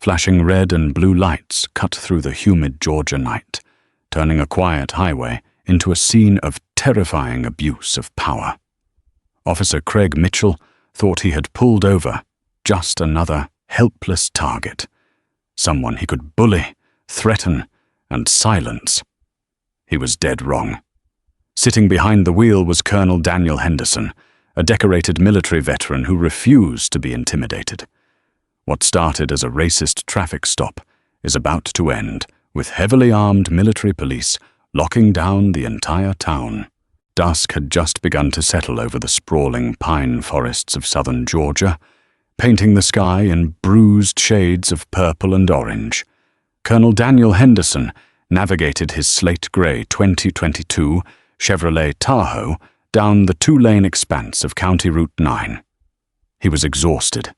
Flashing red and blue lights cut through the humid Georgia night, turning a quiet highway into a scene of terrifying abuse of power. Officer Craig Mitchell thought he had pulled over just another helpless target, someone he could bully, threaten, and silence. He was dead wrong. Sitting behind the wheel was Colonel Daniel Henderson, a decorated military veteran who refused to be intimidated. What started as a racist traffic stop is about to end with heavily armed military police locking down the entire town. Dusk had just begun to settle over the sprawling pine forests of southern Georgia, painting the sky in bruised shades of purple and orange. Colonel Daniel Henderson navigated his slate-gray 2022 Chevrolet Tahoe down the two-lane expanse of County Route 9. He was exhausted,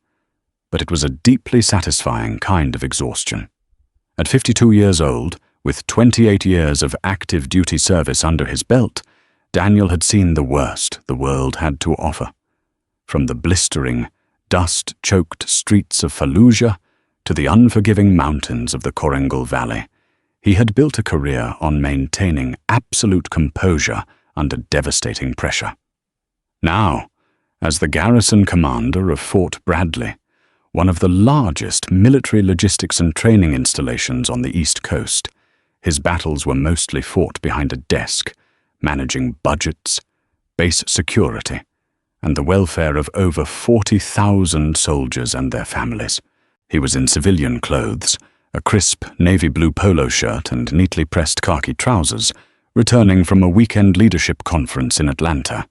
but it was a deeply satisfying kind of exhaustion. At 52 years old, with 28 years of active duty service under his belt, Daniel had seen the worst the world had to offer. From the blistering, dust-choked streets of Fallujah to the unforgiving mountains of the Korengal Valley, he had built a career on maintaining absolute composure under devastating pressure. Now, as the garrison commander of Fort Bradley, one of the largest military logistics and training installations on the East Coast, his battles were mostly fought behind a desk, managing budgets, base security, and the welfare of over 40,000 soldiers and their families. He was in civilian clothes, a crisp navy blue polo shirt and neatly pressed khaki trousers, returning from a weekend leadership conference in Atlanta.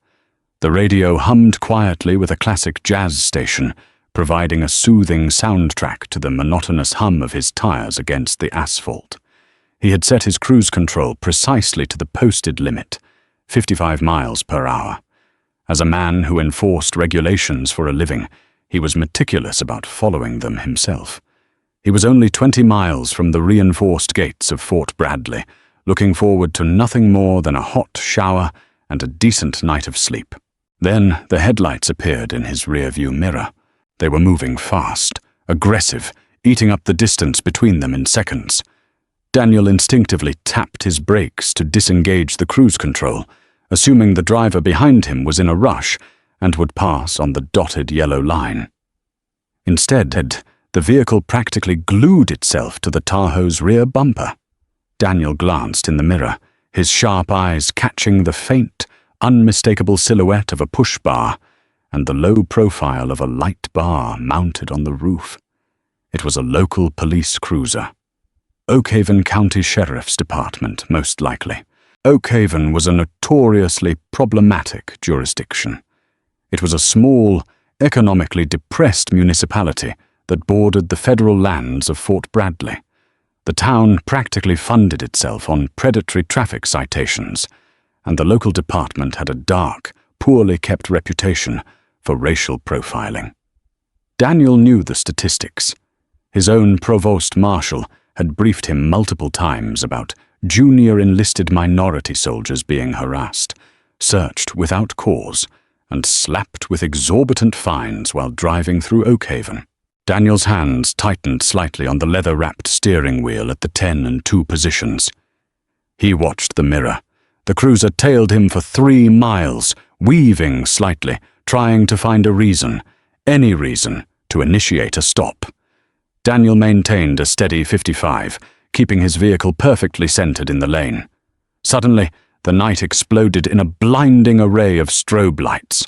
The radio hummed quietly with a classic jazz station, providing a soothing soundtrack to the monotonous hum of his tires against the asphalt. He had set his cruise control precisely to the posted limit, 55 miles per hour. As a man who enforced regulations for a living, he was meticulous about following them himself. He was only 20 miles from the reinforced gates of Fort Bradley, looking forward to nothing more than a hot shower and a decent night of sleep. Then the headlights appeared in his rearview mirror. They were moving fast, aggressive, eating up the distance between them in seconds. Daniel instinctively tapped his brakes to disengage the cruise control, assuming the driver behind him was in a rush and would pass on the dotted yellow line. Instead, the vehicle practically glued itself to the Tahoe's rear bumper. Daniel glanced in the mirror, his sharp eyes catching the faint, unmistakable silhouette of a push bar and the low profile of a light bar mounted on the roof. It was a local police cruiser. Oakhaven County Sheriff's Department, most likely. Oakhaven was a notoriously problematic jurisdiction. It was a small, economically depressed municipality that bordered the federal lands of Fort Bradley. The town practically funded itself on predatory traffic citations, and the local department had a dark, poorly kept reputation for racial profiling. Daniel knew the statistics. His own provost marshal had briefed him multiple times about junior enlisted minority soldiers being harassed, searched without cause, and slapped with exorbitant fines while driving through Oakhaven. Daniel's hands tightened slightly on the leather-wrapped steering wheel at the 10 and 2 positions. He watched the mirror. The cruiser tailed him for 3 miles, weaving slightly, trying to find a reason, any reason, to initiate a stop. Daniel maintained a steady 55, keeping his vehicle perfectly centered in the lane. Suddenly, the night exploded in a blinding array of strobe lights.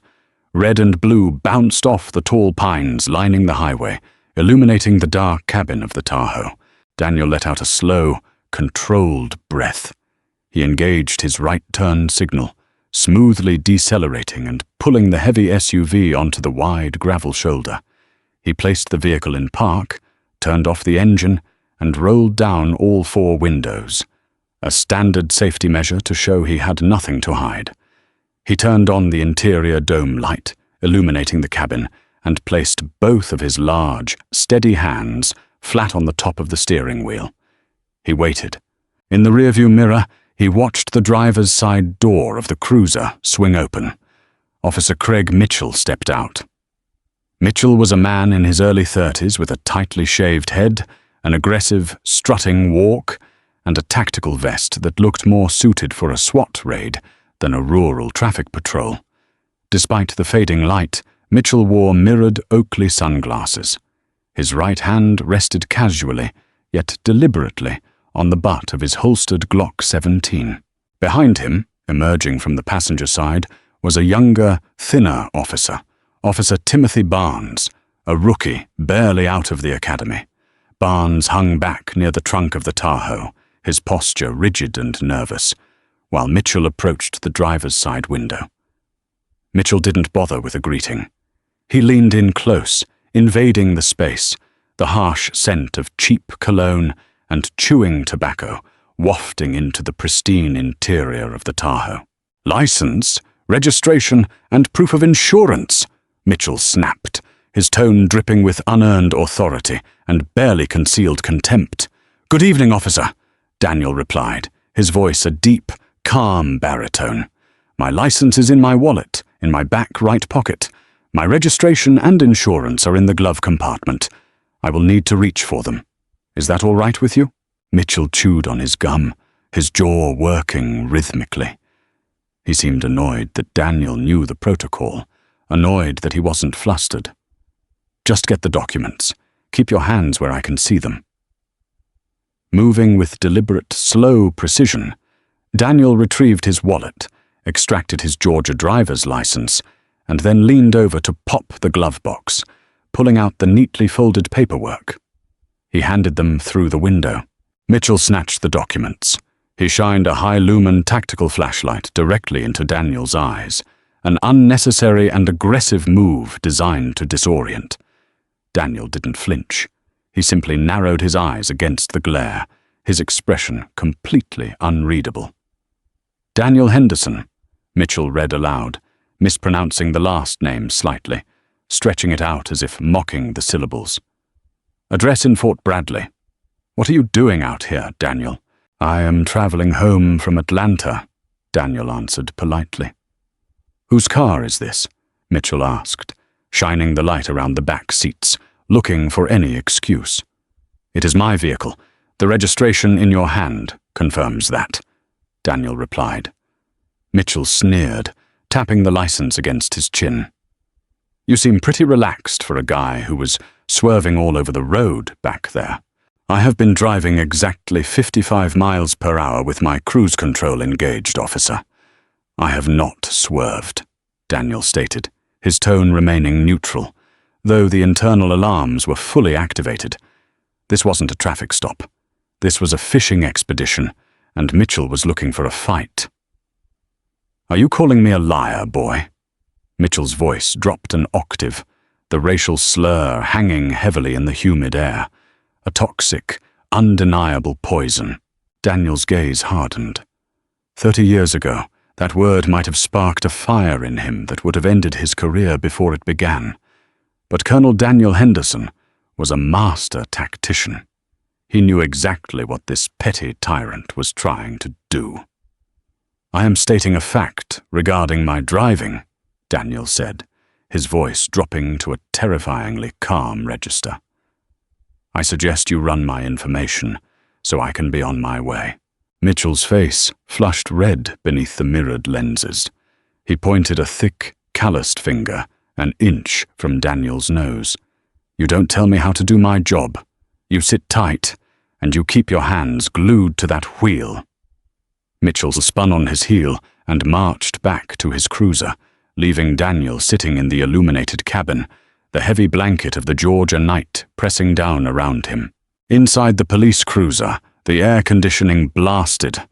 Red and blue bounced off the tall pines lining the highway, illuminating the dark cabin of the Tahoe. Daniel let out a slow, controlled breath. He engaged his right turn signal, smoothly decelerating and pulling the heavy SUV onto the wide gravel shoulder. He placed the vehicle in park, turned off the engine, and rolled down all 4 windows, a standard safety measure to show he had nothing to hide. He turned on the interior dome light, illuminating the cabin, and placed both of his large, steady hands flat on the top of the steering wheel. He waited. In the rearview mirror, he watched the driver's side door of the cruiser swing open. Officer Craig Mitchell stepped out. Mitchell was a man in his early 30s with a tightly shaved head, an aggressive, strutting walk, and a tactical vest that looked more suited for a SWAT raid than a rural traffic patrol. Despite the fading light, Mitchell wore mirrored Oakley sunglasses. His right hand rested casually, yet deliberately, on the butt of his holstered Glock 17. Behind him, emerging from the passenger side, was a younger, thinner officer, Officer Timothy Barnes, a rookie barely out of the academy. Barnes hung back near the trunk of the Tahoe, his posture rigid and nervous, while Mitchell approached the driver's side window. Mitchell didn't bother with a greeting. He leaned in close, invading the space, the harsh scent of cheap cologne and chewing tobacco wafting into the pristine interior of the Tahoe. "License, registration, and proof of insurance," Mitchell snapped, his tone dripping with unearned authority and barely concealed contempt. "Good evening, officer," Daniel replied, his voice a deep, calm baritone. "My license is in my wallet, in my back right pocket. My registration and insurance are in the glove compartment. I will need to reach for them. Is that all right with you?" Mitchell chewed on his gum, his jaw working rhythmically. He seemed annoyed that Daniel knew the protocol, annoyed that he wasn't flustered. "Just get the documents. Keep your hands where I can see them." Moving with deliberate, slow precision, Daniel retrieved his wallet, extracted his Georgia driver's license, and then leaned over to pop the glove box, pulling out the neatly folded paperwork. He handed them through the window. Mitchell snatched the documents. He shined a high-lumen tactical flashlight directly into Daniel's eyes, an unnecessary and aggressive move designed to disorient. Daniel didn't flinch. He simply narrowed his eyes against the glare, his expression completely unreadable. "Daniel Henderson," Mitchell read aloud, mispronouncing the last name slightly, stretching it out as if mocking the syllables. "Address in Fort Bradley." "What are you doing out here, Daniel?" "I am traveling home from Atlanta," Daniel answered politely. "Whose car is this?" Mitchell asked, shining the light around the back seats, looking for any excuse. "It is my vehicle. The registration in your hand confirms that," Daniel replied. Mitchell sneered, tapping the license against his chin. "You seem pretty relaxed for a guy who was swerving all over the road back there." "I have been driving exactly 55 miles per hour with my cruise control engaged, officer." "I have not swerved," Daniel stated, his tone remaining neutral, though the internal alarms were fully activated. This wasn't a traffic stop. This was a fishing expedition, and Mitchell was looking for a fight. "Are you calling me a liar, boy?" Mitchell's voice dropped an octave, the racial slur hanging heavily in the humid air. A toxic, undeniable poison. Daniel's gaze hardened. 30 years ago, that word might have sparked a fire in him that would have ended his career before it began. But Colonel Daniel Henderson was a master tactician. He knew exactly what this petty tyrant was trying to do. "I am stating a fact regarding my driving," Daniel said, his voice dropping to a terrifyingly calm register. "I suggest you run my information so I can be on my way." Mitchell's face flushed red beneath the mirrored lenses. He pointed a thick, calloused finger an inch from Daniel's nose. "You don't tell me how to do my job. You sit tight, and you keep your hands glued to that wheel." Mitchell spun on his heel and marched back to his cruiser, leaving Daniel sitting in the illuminated cabin, the heavy blanket of the Georgia night pressing down around him. Inside the police cruiser, the air conditioning blasted,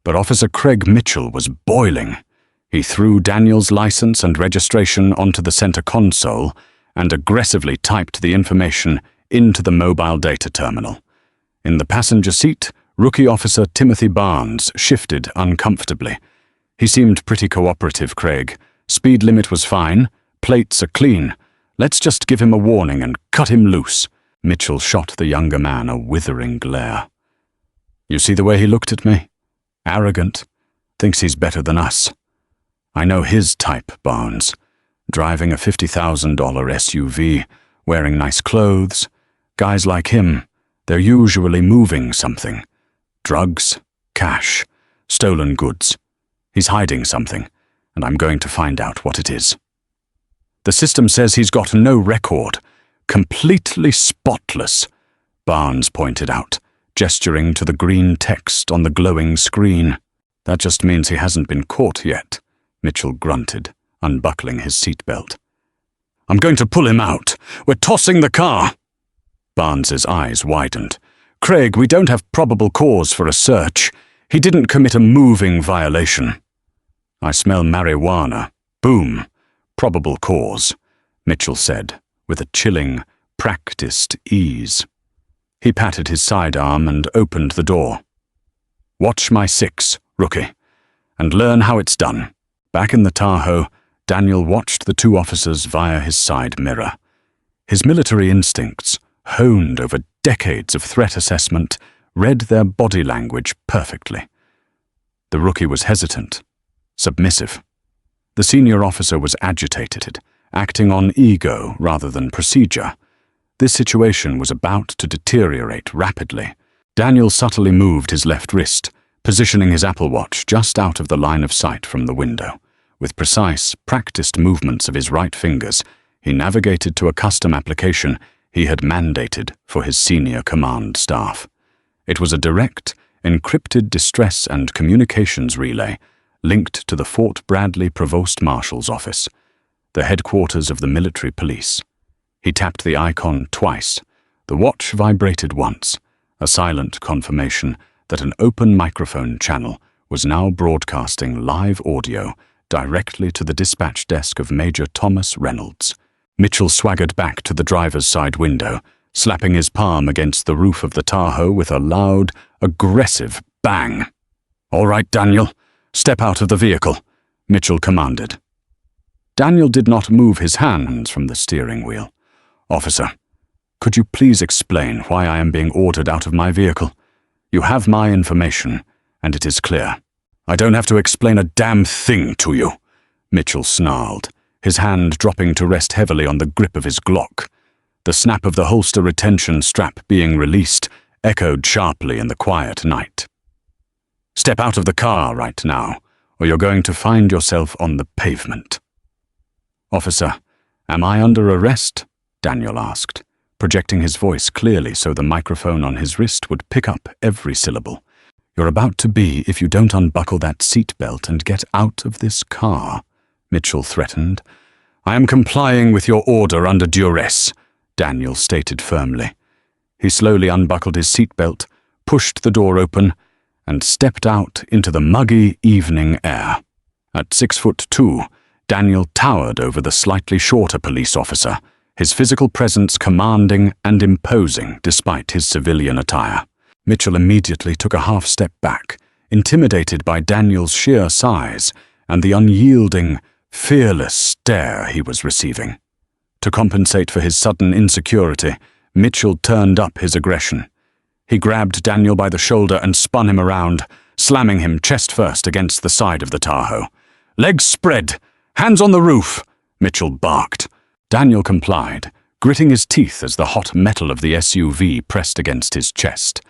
but Officer Craig Mitchell was boiling. He threw Daniel's license and registration onto the center console and aggressively typed the information into the mobile data terminal. In the passenger seat, Rookie Officer Timothy Barnes shifted uncomfortably. "He seemed pretty cooperative, Craig. Speed limit was fine. Plates are clean. Let's just give him a warning and cut him loose." Mitchell shot the younger man a withering glare. "You see the way he looked at me? Arrogant. Thinks he's better than us. I know his type, Barnes. driving a $50,000 SUV, wearing nice clothes. Guys like him, they're usually moving something. Drugs, cash, stolen goods. He's hiding something, and I'm going to find out what it is. The system says he's got no record. Completely spotless, Barnes pointed out, gesturing to the green text on the glowing screen. That just means he hasn't been caught yet, Mitchell grunted, unbuckling his seatbelt. I'm going to pull him out. We're tossing the car. Barnes's eyes widened. Craig, we don't have probable cause for a search. He didn't commit a moving violation. I smell marijuana. Boom. Probable cause, Mitchell said, with a chilling, practiced ease. He patted his sidearm and opened the door. Watch my 6, rookie, and learn how it's done. Back in the Tahoe, Daniel watched the two officers via his side mirror. His military instincts, honed over decades of threat assessment, read their body language perfectly. The rookie was hesitant, submissive. The senior officer was agitated, acting on ego rather than procedure. This situation was about to deteriorate rapidly. Daniel subtly moved his left wrist, positioning his Apple Watch just out of the line of sight from the window. With precise, practiced movements of his right fingers, he navigated to a custom application he had mandated for his senior command staff. It was a direct, encrypted distress and communications relay linked to the Fort Bradley Provost Marshal's office, the headquarters of the military police. He tapped the icon twice. The watch vibrated once, a silent confirmation that an open microphone channel was now broadcasting live audio directly to the dispatch desk of Major Thomas Reynolds. Mitchell swaggered back to the driver's side window, slapping his palm against the roof of the Tahoe with a loud, aggressive bang. All right, Daniel, step out of the vehicle, Mitchell commanded. Daniel did not move his hands from the steering wheel. Officer, could you please explain why I am being ordered out of my vehicle? You have my information, and it is clear. I don't have to explain a damn thing to you, Mitchell snarled, his hand dropping to rest heavily on the grip of his Glock. The snap of the holster retention strap being released echoed sharply in the quiet night. Step out of the car right now, or you're going to find yourself on the pavement. Officer, am I under arrest? Daniel asked, projecting his voice clearly so the microphone on his wrist would pick up every syllable. You're about to be if you don't unbuckle that seatbelt and get out of this car, Mitchell threatened. I am complying with your order under duress, Daniel stated firmly. He slowly unbuckled his seatbelt, pushed the door open, and stepped out into the muggy evening air. At 6'2", Daniel towered over the slightly shorter police officer, his physical presence commanding and imposing despite his civilian attire. Mitchell immediately took a half step back, intimidated by Daniel's sheer size and the unyielding, fearless stare he was receiving. To compensate for his sudden insecurity, Mitchell turned up his aggression. He grabbed Daniel by the shoulder and spun him around, slamming him chest first against the side of the Tahoe. Legs spread! Hands on the roof! Mitchell barked. Daniel complied, gritting his teeth as the hot metal of the SUV pressed against his chest.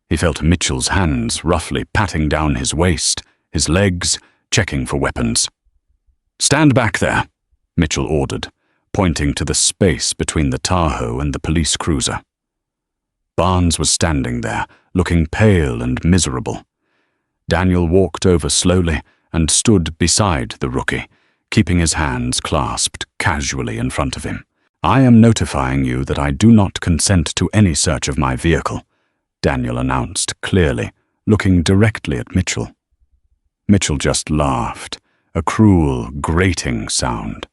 He felt Mitchell's hands roughly patting down his waist, his legs, checking for weapons. Stand back there, Mitchell ordered, pointing to the space between the Tahoe and the police cruiser. Barnes was standing there, looking pale and miserable. Daniel walked over slowly and stood beside the rookie, keeping his hands clasped casually in front of him. I am notifying you that I do not consent to any search of my vehicle, Daniel announced clearly, looking directly at Mitchell. Mitchell just laughed, a cruel, grating sound.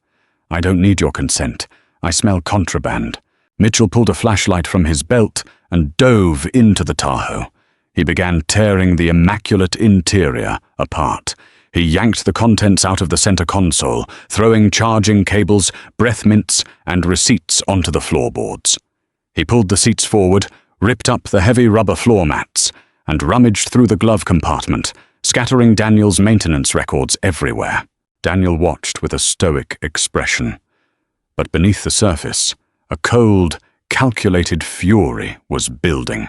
I don't need your consent. I smell contraband. Mitchell pulled a flashlight from his belt and dove into the Tahoe. He began tearing the immaculate interior apart. He yanked the contents out of the center console, throwing charging cables, breath mints, and receipts onto the floorboards. He pulled the seats forward, ripped up the heavy rubber floor mats, and rummaged through the glove compartment, scattering Daniel's maintenance records everywhere. Daniel watched with a stoic expression. But beneath the surface, a cold, calculated fury was building.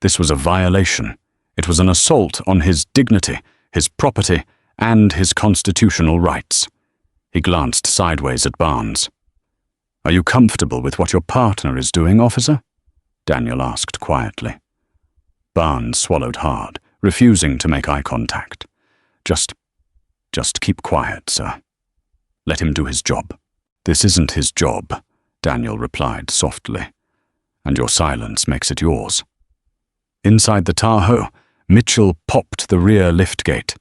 This was a violation. It was an assault on his dignity, his property, and his constitutional rights. He glanced sideways at Barnes. "Are you comfortable with what your partner is doing, officer?" Daniel asked quietly. Barnes swallowed hard, refusing to make eye contact. Just keep quiet, sir. Let him do his job." "This isn't his job," Daniel replied softly, "and your silence makes it yours." Inside the Tahoe, Mitchell popped the rear liftgate.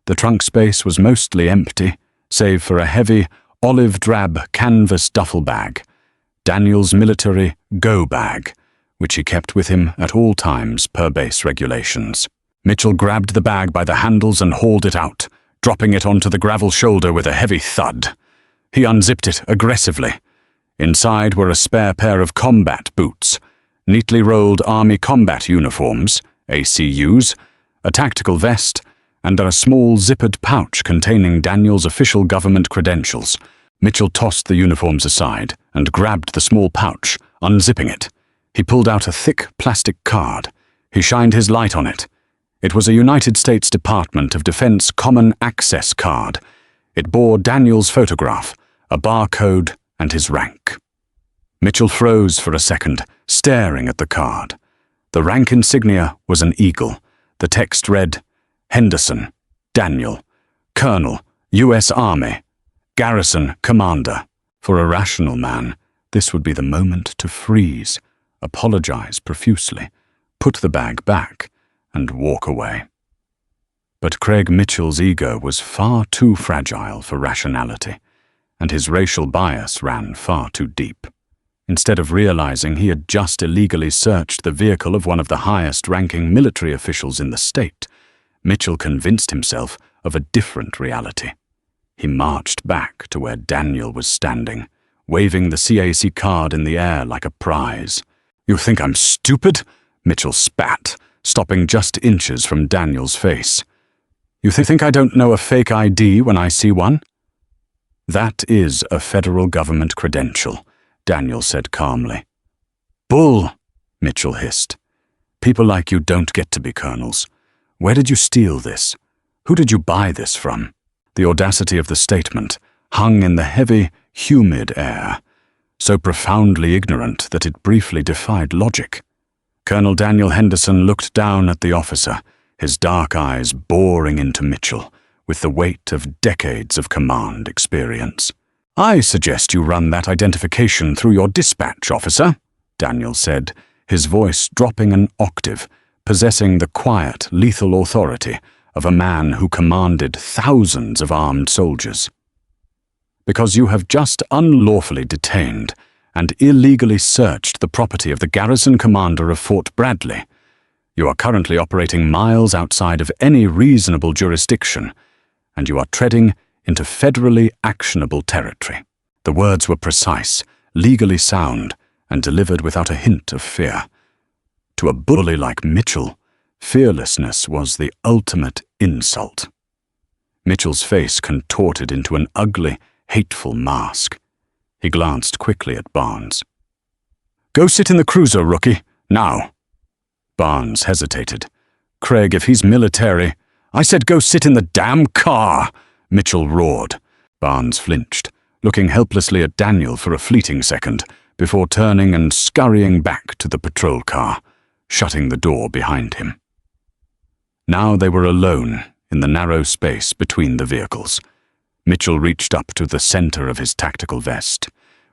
The trunk space was mostly empty, save for a heavy, olive-drab canvas duffel bag, Daniel's military go bag, which he kept with him at all times per base regulations. Mitchell grabbed the bag by the handles and hauled it out, dropping it onto the gravel shoulder with a heavy thud. He unzipped it aggressively. Inside were a spare pair of combat boots, neatly rolled Army combat uniforms, ACUs, a tactical vest, and a small zippered pouch containing Daniel's official government credentials. Mitchell tossed the uniforms aside and grabbed the small pouch, unzipping it. He pulled out a thick plastic card. He shined his light on it. It was a United States Department of Defense Common Access card. It bore Daniel's photograph, a barcode, and his rank. Mitchell froze for a second, staring at the card. The rank insignia was an eagle. The text read, "Henderson, Daniel, Colonel, U.S. Army, Garrison Commander." For a rational man, this would be the moment to freeze, apologize profusely, put the bag back, and walk away. But Craig Mitchell's ego was far too fragile for rationality, and his racial bias ran far too deep. Instead of realizing he had just illegally searched the vehicle of one of the highest-ranking military officials in the state, Mitchell convinced himself of a different reality. He marched back to where Daniel was standing, waving the CAC card in the air like a prize. "You think I'm stupid?" Mitchell spat, stopping just inches from Daniel's face. "You think I don't know a fake ID when I see one?" "That is a federal government credential," Daniel said calmly. "Bull," Mitchell hissed. "People like you don't get to be colonels. Where did you steal this? Who did you buy this from?" The audacity of the statement hung in the heavy, humid air, so profoundly ignorant that it briefly defied logic. Colonel Daniel Henderson looked down at the officer, his dark eyes boring into Mitchell with the weight of decades of command experience. "I suggest you run that identification through your dispatch, officer," Daniel said, his voice dropping an octave, possessing the quiet, lethal authority of a man who commanded thousands of armed soldiers. "Because you have just unlawfully detained and illegally searched the property of the garrison commander of Fort Bradley. You are currently operating miles outside of any reasonable jurisdiction, and you are treading into federally actionable territory." The words were precise, legally sound, and delivered without a hint of fear. To a bully like Mitchell, fearlessness was the ultimate insult. Mitchell's face contorted into an ugly, hateful mask. He glanced quickly at Barnes. "Go sit in the cruiser, rookie, now." Barnes hesitated. "Craig, if he's military—" "I said go sit in the damn car!" Mitchell roared. Barnes flinched, looking helplessly at Daniel for a fleeting second, before turning and scurrying back to the patrol car, shutting the door behind him. Now they were alone in the narrow space between the vehicles. Mitchell reached up to the center of his tactical vest.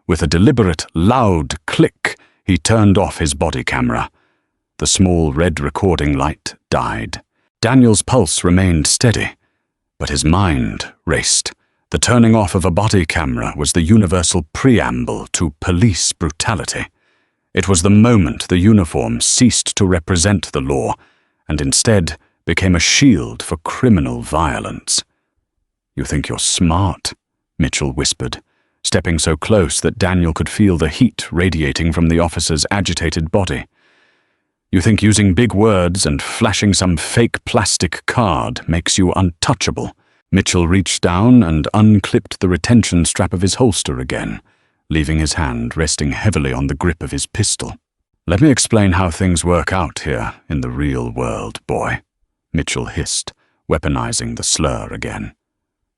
With a deliberate, loud click, he turned off his body camera. The small red recording light died. Daniel's pulse remained steady, but his mind raced. The turning off of a body camera was the universal preamble to police brutality. It was the moment the uniform ceased to represent the law and instead became a shield for criminal violence. "You think you're smart," Mitchell whispered, stepping so close that Daniel could feel the heat radiating from the officer's agitated body. "You think using big words and flashing some fake plastic card makes you untouchable." Mitchell reached down and unclipped the retention strap of his holster again, leaving his hand resting heavily on the grip of his pistol. "Let me explain how things work out here in the real world, boy," Mitchell hissed, weaponizing the slur again.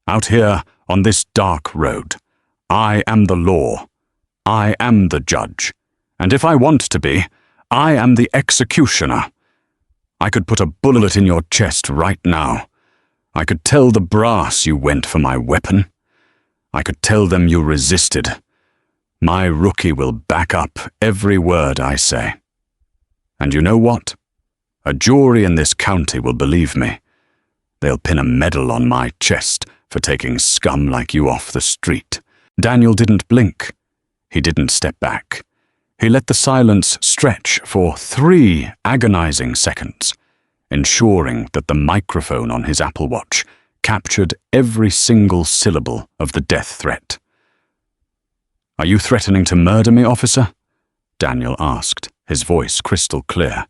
"Out here on this dark road, I am the law. I am the judge. And if I want to be, I am the executioner. I could put a bullet in your chest right now. I could tell the brass you went for my weapon. I could tell them you resisted. My rookie will back up every word I say. And you know what? A jury in this county will believe me. They'll pin a medal on my chest for taking scum like you off the street." Daniel didn't blink. He didn't step back. He let the silence stretch for 3 agonizing seconds, ensuring that the microphone on his Apple Watch captured every single syllable of the death threat. "Are you threatening to murder me, officer?" Daniel asked, his voice crystal clear.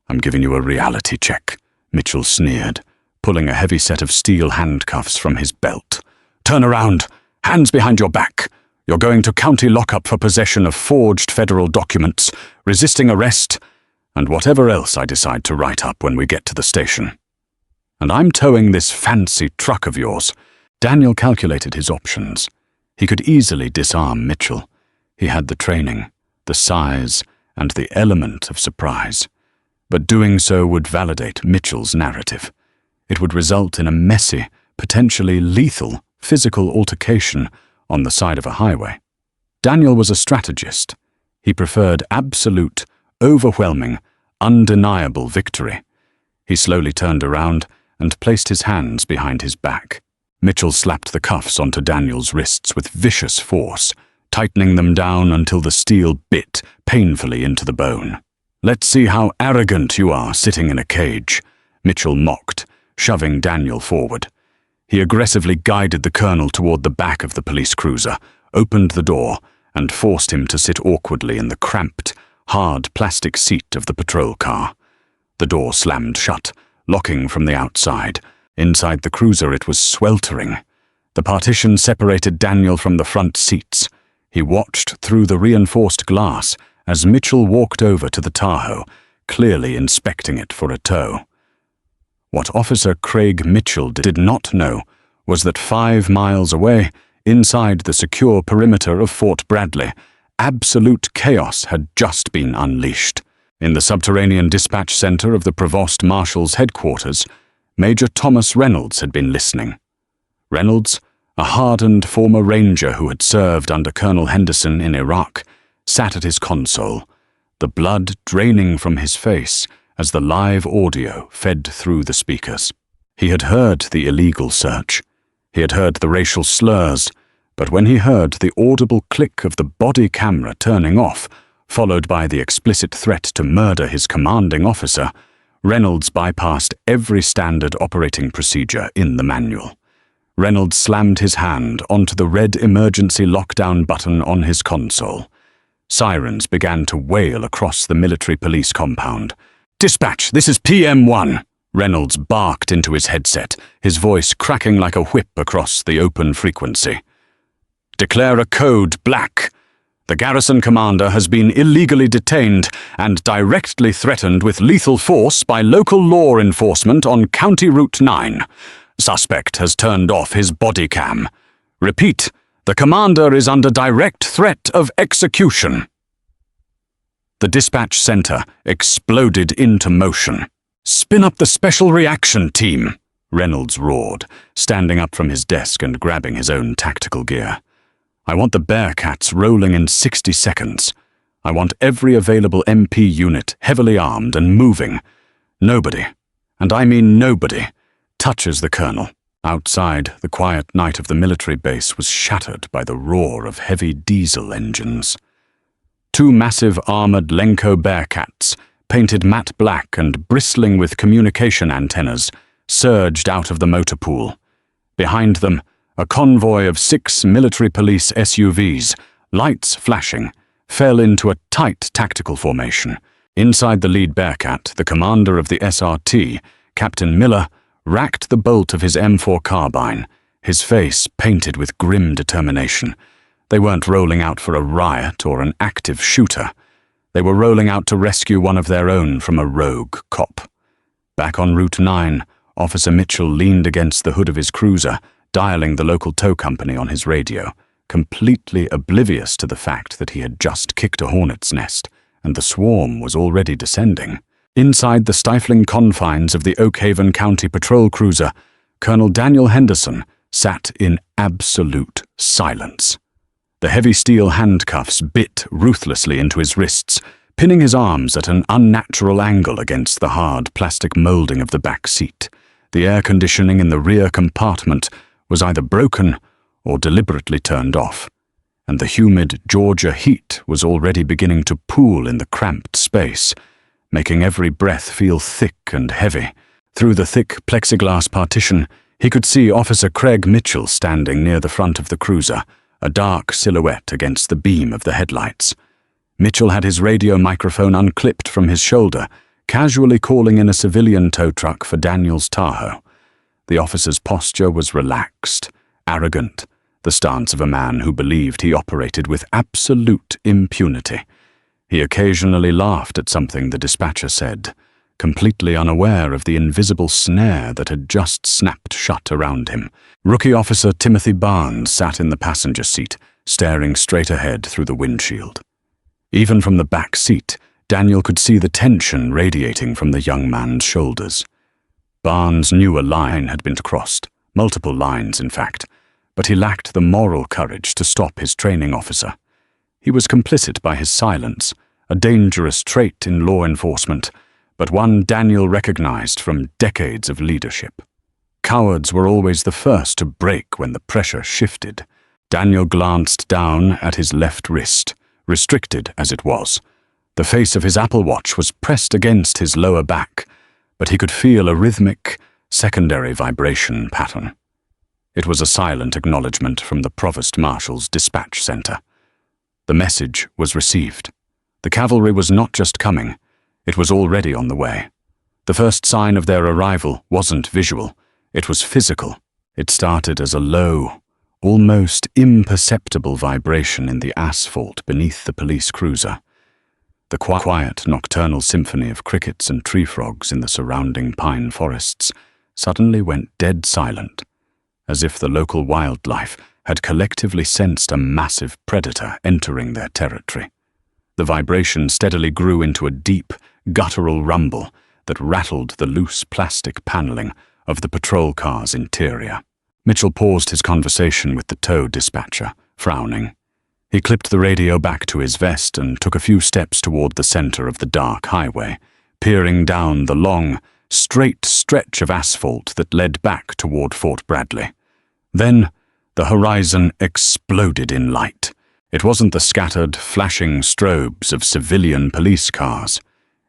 "I'm giving you a reality check," Mitchell sneered, pulling a heavy set of steel handcuffs from his belt. "Turn around! Hands behind your back! You're going to county lockup for possession of forged federal documents, resisting arrest, and whatever else I decide to write up when we get to the station. And I'm towing this fancy truck of yours." Daniel calculated his options. He could easily disarm Mitchell. He had the training, the size, and the element of surprise. But doing so would validate Mitchell's narrative. It would result in a messy, potentially lethal, physical altercation on the side of a highway. Daniel was a strategist. He preferred absolute, overwhelming, undeniable victory. He slowly turned around and placed his hands behind his back. Mitchell slapped the cuffs onto Daniel's wrists with vicious force, tightening them down until the steel bit painfully into the bone. "Let's see how arrogant you are sitting in a cage," Mitchell mocked, shoving Daniel forward. He aggressively guided the colonel toward the back of the police cruiser, opened the door, and forced him to sit awkwardly in the cramped, hard plastic seat of the patrol car. The door slammed shut, locking from the outside. Inside the cruiser it was sweltering. The partition separated Daniel from the front seats. He watched through the reinforced glass as Mitchell walked over to the Tahoe, clearly inspecting it for a tow. What Officer Craig Mitchell did not know was that 5 miles away, inside the secure perimeter of Fort Bradley, absolute chaos had just been unleashed. In the subterranean dispatch center of the Provost Marshal's headquarters, Major Thomas Reynolds had been listening. Reynolds, a hardened former ranger who had served under Colonel Henderson in Iraq, sat at his console, the blood draining from his face as the live audio fed through the speakers. He had heard the illegal search. He had heard the racial slurs, but when he heard the audible click of the body camera turning off, followed by the explicit threat to murder his commanding officer, Reynolds bypassed every standard operating procedure in the manual. Reynolds slammed his hand onto the red emergency lockdown button on his console. Sirens began to wail across the military police compound. "Dispatch, this is PM1, Reynolds barked into his headset, his voice cracking like a whip across the open frequency. "Declare a code black. The garrison commander has been illegally detained and directly threatened with lethal force by local law enforcement on County Route 9. Suspect has turned off his body cam. Repeat, the commander is under direct threat of execution." The dispatch center exploded into motion. "Spin up the special reaction team," Reynolds roared, standing up from his desk and grabbing his own tactical gear. "I want the Bearcats rolling in 60 seconds. I want every available MP unit heavily armed and moving. Nobody, and I mean nobody, touches the colonel." Outside, the quiet night of the military base was shattered by the roar of heavy diesel engines. 2 massive armored Lenco Bearcats, painted matte black and bristling with communication antennas, surged out of the motor pool. Behind them, a convoy of 6 military police SUVs, lights flashing, fell into a tight tactical formation. Inside the lead Bearcat, the commander of the SRT, Captain Miller, racked the bolt of his M4 carbine, his face painted with grim determination. They weren't rolling out for a riot or an active shooter. They were rolling out to rescue one of their own from a rogue cop. Back on Route 9, Officer Mitchell leaned against the hood of his cruiser, dialing the local tow company on his radio, completely oblivious to the fact that he had just kicked a hornet's nest, and the swarm was already descending. Inside the stifling confines of the Oakhaven County Patrol cruiser, Colonel Daniel Henderson sat in absolute silence. The heavy steel handcuffs bit ruthlessly into his wrists, pinning his arms at an unnatural angle against the hard plastic molding of the back seat. The air conditioning in the rear compartment was either broken or deliberately turned off, and the humid Georgia heat was already beginning to pool in the cramped space, making every breath feel thick and heavy. Through the thick plexiglass partition, he could see Officer Craig Mitchell standing near the front of the cruiser, a dark silhouette against the beam of the headlights. Mitchell had his radio microphone unclipped from his shoulder, casually calling in a civilian tow truck for Daniel's Tahoe. The officer's posture was relaxed, arrogant, the stance of a man who believed he operated with absolute impunity. He occasionally laughed at something the dispatcher said, completely unaware of the invisible snare that had just snapped shut around him. Rookie Officer Timothy Barnes sat in the passenger seat, staring straight ahead through the windshield. Even from the back seat, Daniel could see the tension radiating from the young man's shoulders. Barnes knew a line had been crossed, multiple lines in fact, but he lacked the moral courage to stop his training officer. He was complicit by his silence, a dangerous trait in law enforcement, but one Daniel recognized from decades of leadership. Cowards were always the first to break when the pressure shifted. Daniel glanced down at his left wrist, restricted as it was. The face of his Apple Watch was pressed against his lower back, but he could feel a rhythmic, secondary vibration pattern. It was a silent acknowledgement from the Provost Marshal's dispatch center. The message was received. The cavalry was not just coming, it was already on the way. The first sign of their arrival wasn't visual, it was physical. It started as a low, almost imperceptible vibration in the asphalt beneath the police cruiser. The quiet nocturnal symphony of crickets and tree frogs in the surrounding pine forests suddenly went dead silent, as if the local wildlife had collectively sensed a massive predator entering their territory. The vibration steadily grew into a deep, guttural rumble that rattled the loose plastic paneling of the patrol car's interior. Mitchell paused his conversation with the tow dispatcher, frowning. He clipped the radio back to his vest and took a few steps toward the center of the dark highway, peering down the long, straight stretch of asphalt that led back toward Fort Bradley. Then, the horizon exploded in light. It wasn't the scattered, flashing strobes of civilian police cars.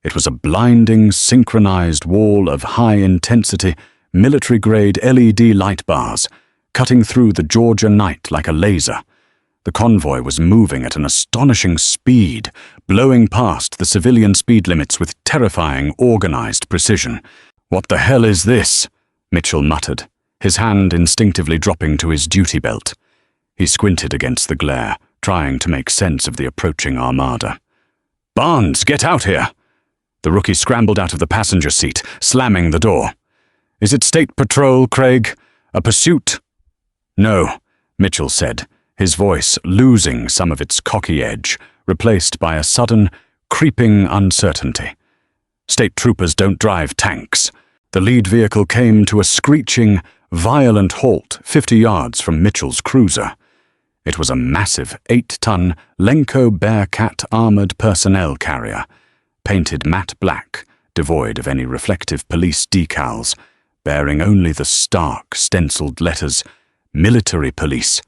It was a blinding, synchronized wall of high-intensity, military-grade LED light bars, cutting through the Georgia night like a laser. The convoy was moving at an astonishing speed, blowing past the civilian speed limits with terrifying, organized precision. "What the hell is this?" Mitchell muttered, his hand instinctively dropping to his duty belt. He squinted against the glare, trying to make sense of the approaching armada. "Barnes, get out here!" The rookie scrambled out of the passenger seat, slamming the door. "Is it State Patrol, Craig? A pursuit?" "No," Mitchell said, his voice losing some of its cocky edge, replaced by a sudden, creeping uncertainty. "State troopers don't drive tanks." The lead vehicle came to a screeching, violent halt 50 yards from Mitchell's cruiser. It was a massive 8-ton Lenco Bearcat armored personnel carrier, painted matte black, devoid of any reflective police decals, bearing only the stark, stenciled letters, Military Police,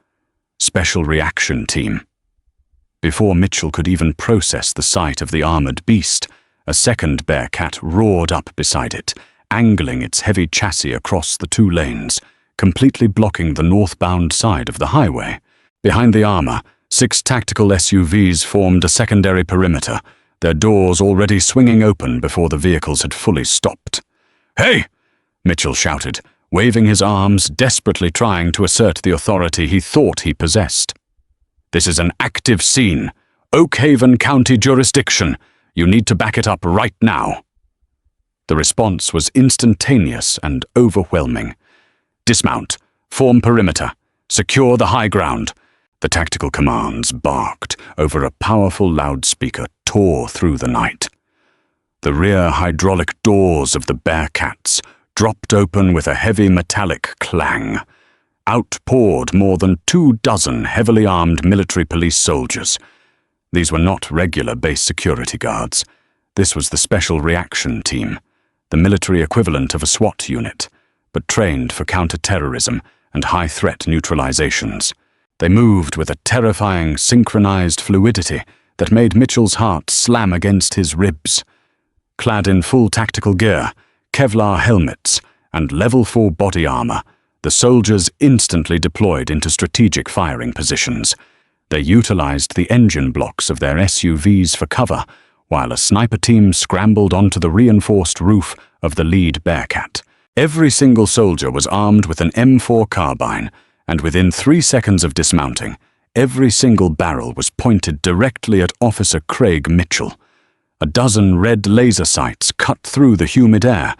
Special Reaction Team. Before Mitchell could even process the sight of the armored beast, a second Bearcat roared up beside it, angling its heavy chassis across the 2 lanes, completely blocking the northbound side of the highway. Behind the armor, 6 tactical SUVs formed a secondary perimeter, their doors already swinging open before the vehicles had fully stopped. "Hey!" Mitchell shouted, waving his arms, desperately trying to assert the authority he thought he possessed. "This is an active scene. Oak Haven County jurisdiction. You need to back it up right now." The response was instantaneous and overwhelming. "Dismount. Form perimeter. Secure the high ground." The tactical commands barked over a powerful loudspeaker tore through the night. The rear hydraulic doors of the Bearcats dropped open with a heavy metallic clang. Out poured more than 24 heavily armed military police soldiers. These were not regular base security guards. This was the Special Reaction Team, the military equivalent of a SWAT unit, but trained for counter-terrorism and high-threat neutralizations. They moved with a terrifying, synchronized fluidity that made Mitchell's heart slam against his ribs. Clad in full tactical gear, Kevlar helmets, and level 4 body armor, the soldiers instantly deployed into strategic firing positions. They utilized the engine blocks of their SUVs for cover, while a sniper team scrambled onto the reinforced roof of the lead Bearcat. Every single soldier was armed with an M4 carbine, and within 3 seconds of dismounting, every single barrel was pointed directly at Officer Craig Mitchell. A dozen red laser sights cut through the humid air,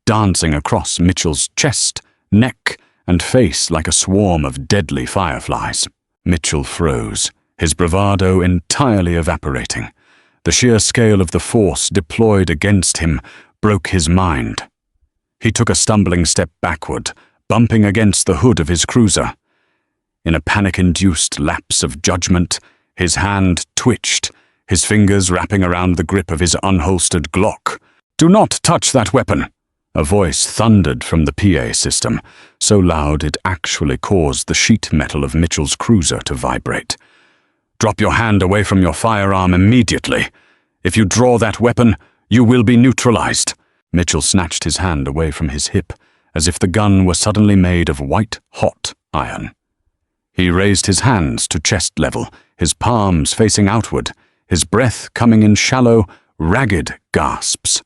dancing across Mitchell's chest, neck, and face like a swarm of deadly fireflies. Mitchell froze, his bravado entirely evaporating. The sheer scale of the force deployed against him broke his mind. He took a stumbling step backward, bumping against the hood of his cruiser. In a panic-induced lapse of judgment, his hand twitched, his fingers wrapping around the grip of his unholstered Glock. "Do not touch that weapon!" A voice thundered from the PA system, so loud it actually caused the sheet metal of Mitchell's cruiser to vibrate. "Drop your hand away from your firearm immediately. If you draw that weapon, you will be neutralized." Mitchell snatched his hand away from his hip, as if the gun were suddenly made of white-hot iron. He raised his hands to chest level, his palms facing outward, his breath coming in shallow, ragged gasps.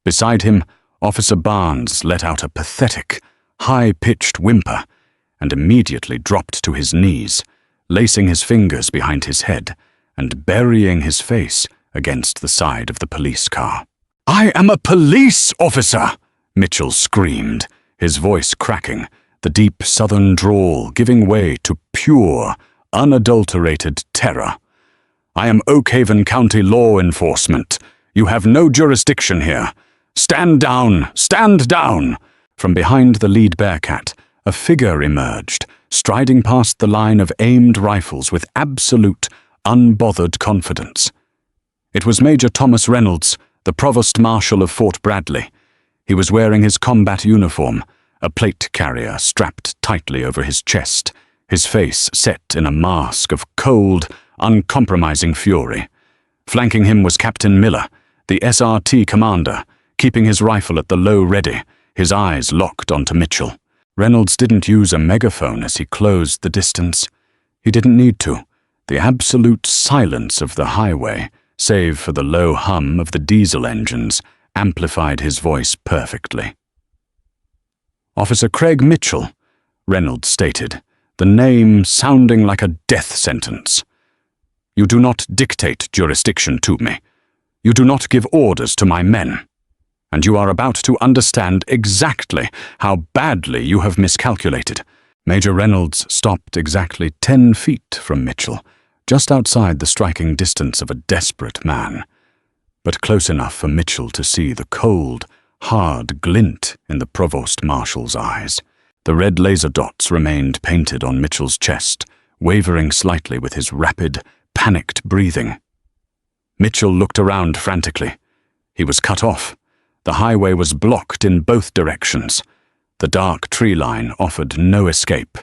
Beside him, Officer Barnes let out a pathetic, high-pitched whimper and immediately dropped to his knees, lacing his fingers behind his head and burying his face against the side of the police car. "I am a police officer!" Mitchell screamed, his voice cracking, the deep southern drawl giving way to pure, unadulterated terror. "I am Oak Haven County law enforcement. You have no jurisdiction here. Stand down! Stand down!" From behind the lead Bearcat, a figure emerged, striding past the line of aimed rifles with absolute, unbothered confidence. It was Major Thomas Reynolds, the Provost Marshal of Fort Bradley. He was wearing his combat uniform, a plate carrier strapped tightly over his chest, his face set in a mask of cold, uncompromising fury. Flanking him was Captain Miller, the SRT commander, keeping his rifle at the low ready, his eyes locked onto Mitchell. Reynolds didn't use a megaphone as he closed the distance. He didn't need to. The absolute silence of the highway, save for the low hum of the diesel engines, amplified his voice perfectly. "Officer Craig Mitchell," Reynolds stated, the name sounding like a death sentence. "You do not dictate jurisdiction to me. You do not give orders to my men. And you are about to understand exactly how badly you have miscalculated." Major Reynolds stopped exactly 10 feet from Mitchell, just outside the striking distance of a desperate man, but close enough for Mitchell to see the cold, hard glint in the Provost Marshal's eyes. The red laser dots remained painted on Mitchell's chest, wavering slightly with his rapid, panicked breathing. Mitchell looked around frantically. He was cut off. The highway was blocked in both directions. The dark tree line offered no escape,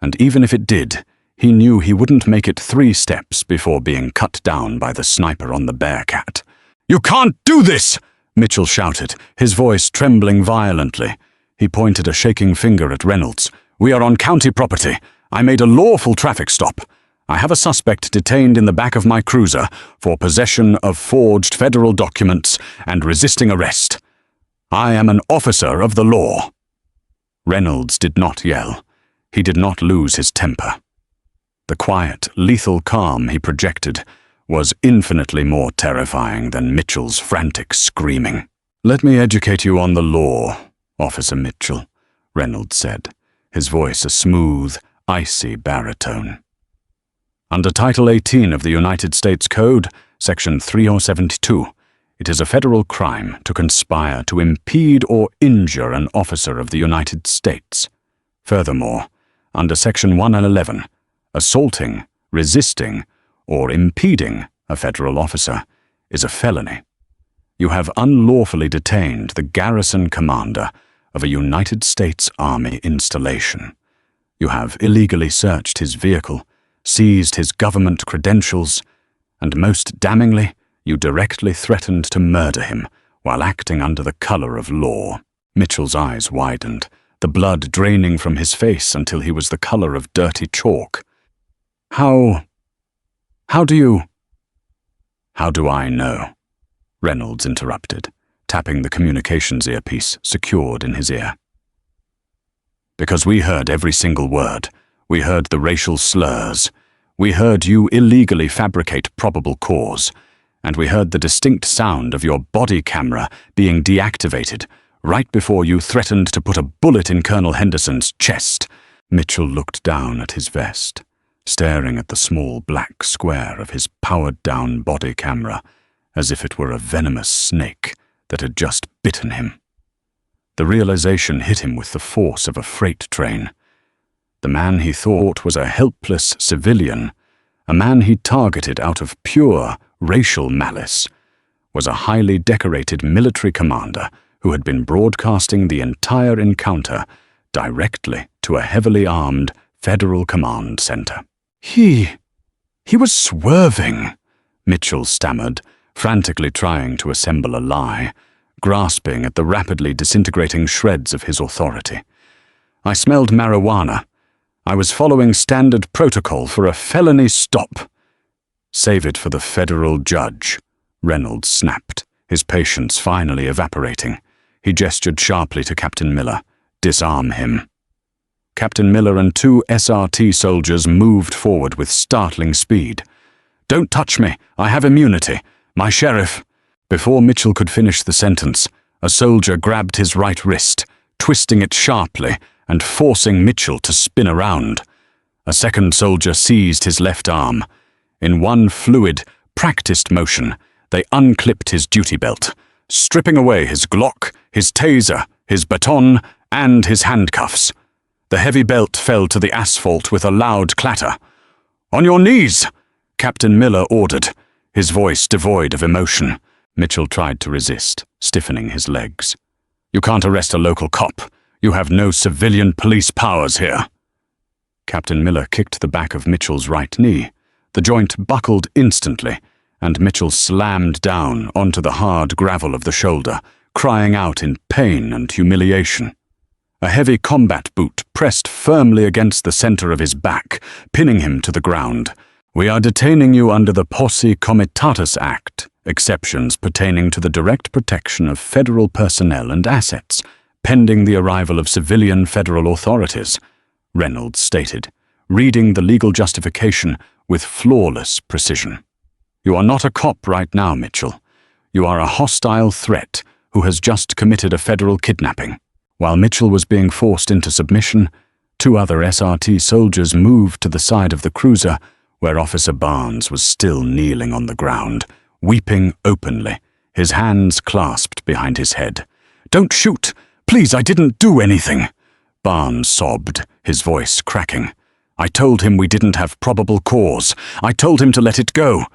and even if it did, he knew he wouldn't make it 3 steps before being cut down by the sniper on the Bearcat. "You can't do this!" Mitchell shouted, his voice trembling violently. He pointed a shaking finger at Reynolds. "We are on county property. I made a lawful traffic stop. I have a suspect detained in the back of my cruiser for possession of forged federal documents and resisting arrest." I am an officer of the law." Reynolds did not yell. He did not lose his temper. The quiet, lethal calm he projected was infinitely more terrifying than Mitchell's frantic screaming. "Let me educate you on the law, Officer Mitchell," Reynolds said, his voice a smooth, icy baritone. "Under Title 18 of the United States Code, Section 3072, it is a federal crime to conspire to impede or injure an officer of the United States. Furthermore, under Section 111, assaulting, resisting, or impeding a federal officer is a felony. You have unlawfully detained the garrison commander of a United States Army installation. You have illegally searched his vehicle, seized his government credentials, and most damningly, you directly threatened to murder him while acting under the color of law." Mitchell's eyes widened, the blood draining from his face until he was the color of dirty chalk. How do I know?" Reynolds interrupted, tapping the communications earpiece secured in his ear. "Because we heard every single word. We heard the racial slurs. We heard you illegally fabricate probable cause. And we heard the distinct sound of your body camera being deactivated right before you threatened to put a bullet in Colonel Henderson's chest." Mitchell looked down at his vest, staring at the small black square of his powered-down body camera as if it were a venomous snake that had just bitten him. The realization hit him with the force of a freight train. The man he thought was a helpless civilian, a man he targeted out of pure racial malice, was a highly decorated military commander who had been broadcasting the entire encounter directly to a heavily armed federal command center. He was swerving," Mitchell stammered, frantically trying to assemble a lie, grasping at the rapidly disintegrating shreds of his authority. "I smelled marijuana. I was following standard protocol for a felony stop." "Save it for the federal judge," Reynolds snapped, his patience finally evaporating. He gestured sharply to Captain Miller. "Disarm him." Captain Miller and 2 SRT soldiers moved forward with startling speed. "Don't touch me. I have immunity. My sheriff." Before Mitchell could finish the sentence, a soldier grabbed his right wrist, twisting it sharply and forcing Mitchell to spin around. A second soldier seized his left arm. In one fluid, practiced motion, they unclipped his duty belt, stripping away his Glock, his taser, his baton, and his handcuffs. The heavy belt fell to the asphalt with a loud clatter. "On your knees!" Captain Miller ordered, his voice devoid of emotion. Mitchell tried to resist, stiffening his legs. "You can't arrest a local cop. You have no civilian police powers here." Captain Miller kicked the back of Mitchell's right knee. The joint buckled instantly, and Mitchell slammed down onto the hard gravel of the shoulder, crying out in pain and humiliation. A heavy combat boot pressed firmly against the center of his back, pinning him to the ground. "We are detaining you under the Posse Comitatus Act, exceptions pertaining to the direct protection of federal personnel and assets, pending the arrival of civilian federal authorities," Reynolds stated, reading the legal justification with flawless precision. "You are not a cop right now, Mitchell. You are a hostile threat who has just committed a federal kidnapping." While Mitchell was being forced into submission, 2 other SRT soldiers moved to the side of the cruiser where Officer Barnes was still kneeling on the ground, weeping openly, his hands clasped behind his head. "Don't shoot! Please, I didn't do anything!" Barnes sobbed, his voice cracking. "I told him we didn't have probable cause. I told him to let it go.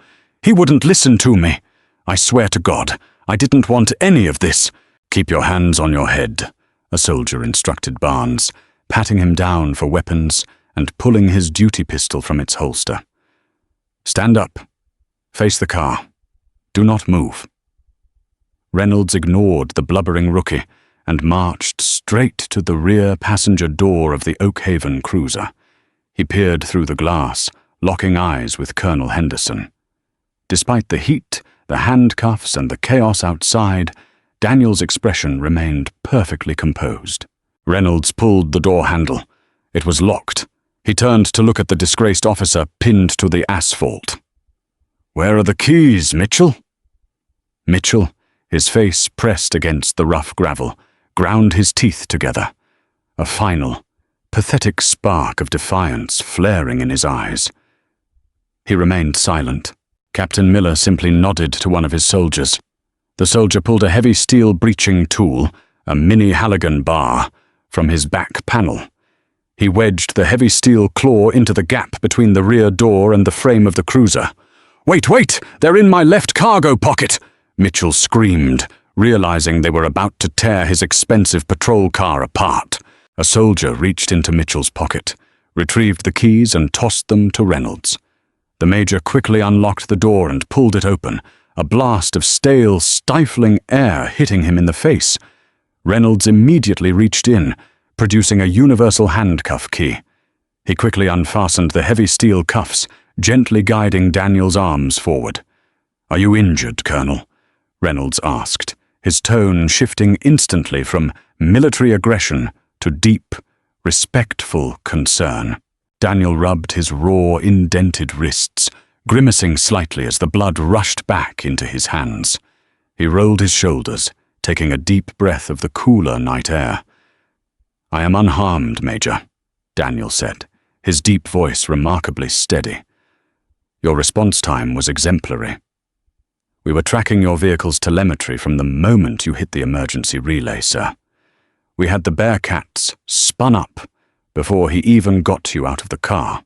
He wouldn't listen to me. I swear to God, I didn't want any of this." "Keep your hands on your head," a soldier instructed Barnes, patting him down for weapons and pulling his duty pistol from its holster. "Stand up. Face the car. Do not move." Reynolds ignored the blubbering rookie and marched straight to the rear passenger door of the Oakhaven cruiser. He peered through the glass, locking eyes with Colonel Henderson. Despite the heat, the handcuffs, and the chaos outside, Daniel's expression remained perfectly composed. Reynolds pulled the door handle. It was locked. He turned to look at the disgraced officer pinned to the asphalt. "Where are the keys, Mitchell?" Mitchell, his face pressed against the rough gravel, ground his teeth together, a final, pathetic spark of defiance flaring in his eyes. He remained silent. Captain Miller simply nodded to one of his soldiers. The soldier pulled a heavy steel breeching tool, a mini Halligan bar, from his back panel. He wedged the heavy steel claw into the gap between the rear door and the frame of the cruiser. Wait! They're in my left cargo pocket!" Mitchell screamed, realizing they were about to tear his expensive patrol car apart. A soldier reached into Mitchell's pocket, retrieved the keys and tossed them to Reynolds. The major quickly unlocked the door and pulled it open, a blast of stale, stifling air hitting him in the face. Reynolds immediately reached in, producing a universal handcuff key. He quickly unfastened the heavy steel cuffs, gently guiding Daniel's arms forward. "Are you injured, Colonel?" Reynolds asked, his tone shifting instantly from military aggression to deep, respectful concern. Daniel rubbed his raw, indented wrists, grimacing slightly as the blood rushed back into his hands. He rolled his shoulders, taking a deep breath of the cooler night air. "I am unharmed, Major," Daniel said, his deep voice remarkably steady. "Your response time was exemplary. We were tracking your vehicle's telemetry from the moment you hit the emergency relay, sir. We had the Bearcats spun up before he even got you out of the car,"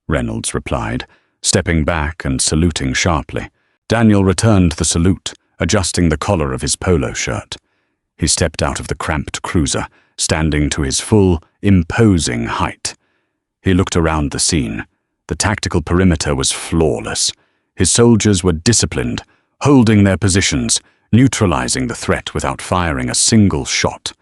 Reynolds replied, stepping back and saluting sharply. Daniel returned the salute, adjusting the collar of his polo shirt. He stepped out of the cramped cruiser, standing to his full, imposing height. He looked around the scene. The tactical perimeter was flawless. His soldiers were disciplined, holding their positions, neutralizing the threat without firing a single shot.